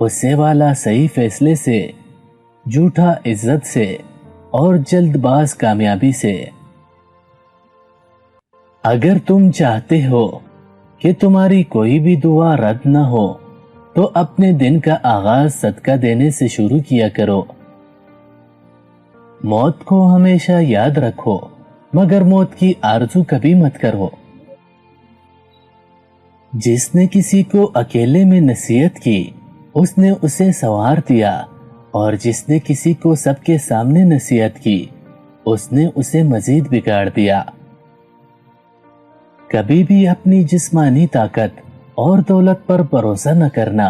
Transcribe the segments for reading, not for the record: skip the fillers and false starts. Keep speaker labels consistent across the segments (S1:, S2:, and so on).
S1: غصے والا صحیح فیصلے سے، جھوٹا عزت سے اور جلد باز کامیابی سے۔ اگر تم چاہتے ہو کہ تمہاری کوئی بھی دعا رد نہ ہو تو اپنے دن کا آغاز صدقہ دینے سے شروع کیا کرو۔ موت کو ہمیشہ یاد رکھو، مگر موت کی آرزو کبھی مت کرو۔ جس نے کسی کو اکیلے میں نصیحت کی اس نے اسے سنوار دیا، اور جس نے کسی کو سب کے سامنے نصیحت کی اس نے اسے مزید بگاڑ دیا۔ کبھی بھی اپنی جسمانی طاقت اور دولت پر بھروسہ نہ کرنا،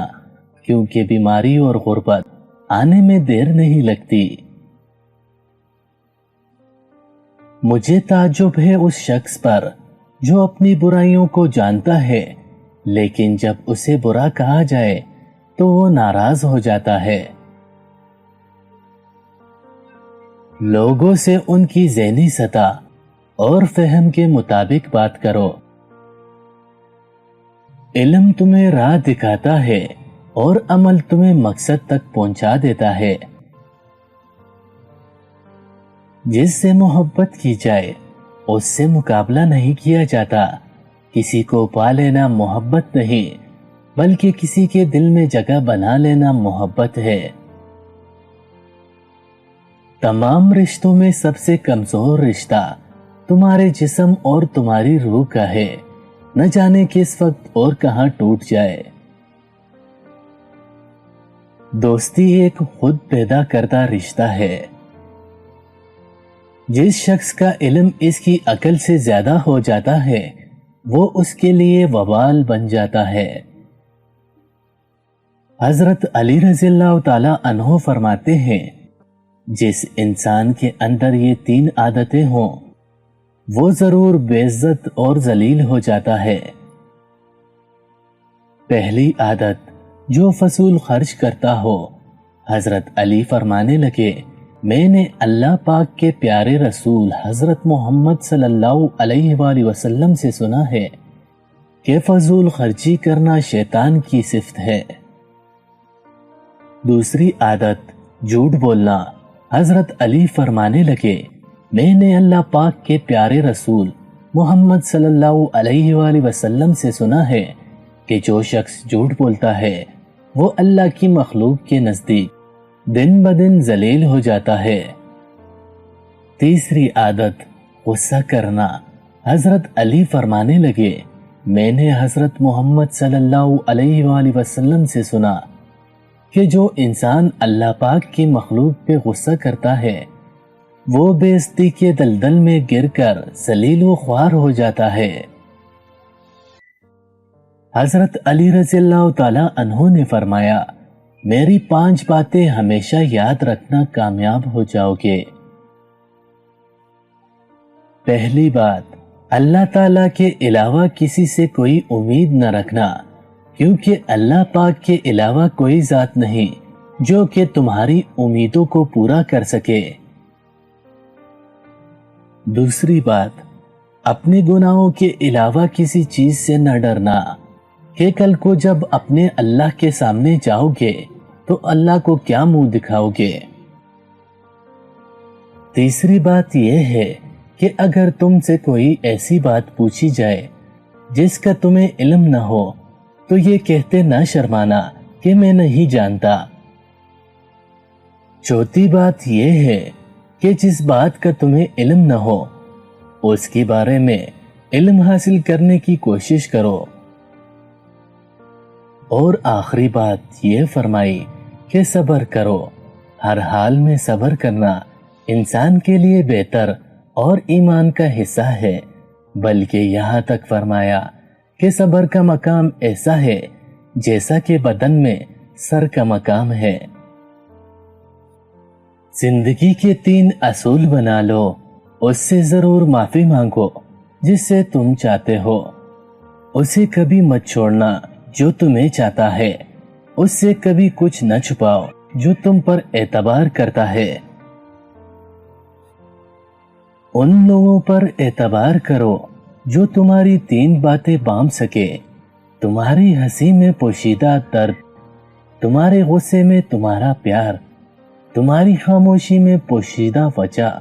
S1: کیونکہ بیماری اور غربت آنے میں دیر نہیں لگتی۔ مجھے تعجب ہے اس شخص پر جو اپنی برائیوں کو جانتا ہے لیکن جب اسے برا کہا جائے تو وہ ناراض ہو جاتا ہے۔ لوگوں سے ان کی ذہنی سطح اور فہم کے مطابق بات کرو۔ علم تمہیں راہ دکھاتا ہے اور عمل تمہیں مقصد تک پہنچا دیتا ہے۔ جس سے محبت کی جائے اس سے مقابلہ نہیں کیا جاتا۔ کسی کو پا لینا محبت نہیں بلکہ کسی کے دل میں جگہ بنا لینا محبت ہے۔ تمام رشتوں میں سب سے کمزور رشتہ تمہارے جسم اور تمہاری روح کا ہے، نہ جانے کس وقت اور کہاں ٹوٹ جائے۔ دوستی ایک خود پیدا کردہ رشتہ ہے۔ جس شخص کا علم اس کی عقل سے زیادہ ہو جاتا ہے وہ اس کے لیے وبال بن جاتا ہے۔ حضرت علی رضی اللہ تعالی عنہ فرماتے ہیں، جس انسان کے اندر یہ 3 عادتیں ہوں وہ ضرور بے عزت اور ذلیل ہو جاتا ہے۔ پہلی عادت، جو فضول خرچ کرتا ہو۔ حضرت علی فرمانے لگے، میں نے اللہ پاک کے پیارے رسول حضرت محمد صلی اللہ علیہ وآلہ وسلم سے سنا ہے کہ فضول خرچی کرنا شیطان کی صفت ہے۔ دوسری عادت، جھوٹ بولنا۔ حضرت علی فرمانے لگے، میں نے اللہ پاک کے پیارے رسول محمد صلی اللہ علیہ وآلہ وسلم سے سنا ہے کہ جو شخص جھوٹ بولتا ہے وہ اللہ کی مخلوق کے نزدیک دن بدن ذلیل ہو جاتا ہے۔ تیسری عادت، غصہ کرنا۔ حضرت علی فرمانے لگے، میں نے حضرت محمد صلی اللہ علیہ وآلہ وسلم سے سنا کہ جو انسان اللہ پاک کی مخلوق پہ غصہ کرتا ہے وہ بے عزتی کے دلدل میں گر کر ذلیل و خوار ہو جاتا ہے۔ حضرت علی رضی اللہ تعالی عنہ نے فرمایا، میری 5 باتیں ہمیشہ یاد رکھنا، کامیاب ہو جاؤ گے۔ پہلی بات، اللہ تعالیٰ کے علاوہ کسی سے کوئی امید نہ رکھنا، کیونکہ اللہ پاک کے علاوہ کوئی ذات نہیں جو کہ تمہاری امیدوں کو پورا کر سکے۔ دوسری بات، اپنے گناہوں کے علاوہ کسی چیز سے نہ ڈرنا کہ کل کو جب اپنے اللہ کے سامنے جاؤ گے تو اللہ کو کیا منہ دکھاؤ گے۔ تیسری بات یہ ہے کہ اگر تم سے کوئی ایسی بات پوچھی جائے جس کا تمہیں علم نہ ہو تو یہ کہتے نہ شرمانا کہ میں نہیں جانتا۔ چوتھی بات یہ ہے کہ جس بات کا تمہیں علم نہ ہو اس کے بارے میں علم حاصل کرنے کی کوشش کرو۔ اور آخری بات یہ فرمائی کہ صبر کرو۔ ہر حال میں صبر کرنا انسان کے لیے بہتر اور ایمان کا حصہ ہے، بلکہ یہاں تک فرمایا کہ صبر کا مقام ایسا ہے جیسا کہ بدن میں سر کا مقام ہے۔ زندگی کے 3 اصول بنا لو، اس سے ضرور معافی مانگو جس سے تم چاہتے ہو، اسے کبھی مت چھوڑنا جو تمہیں چاہتا ہے، اس سے کبھی کچھ نہ چھپاؤ جو تم پر اعتبار کرتا ہے۔ ان لوگوں پر اعتبار کرو جو تمہاری 3 باتیں بانپ سکے، تمہاری ہنسی میں پوشیدہ درد تمہارے غصے میں تمہارا پیار، تمہاری خاموشی میں پوشیدہ وجہ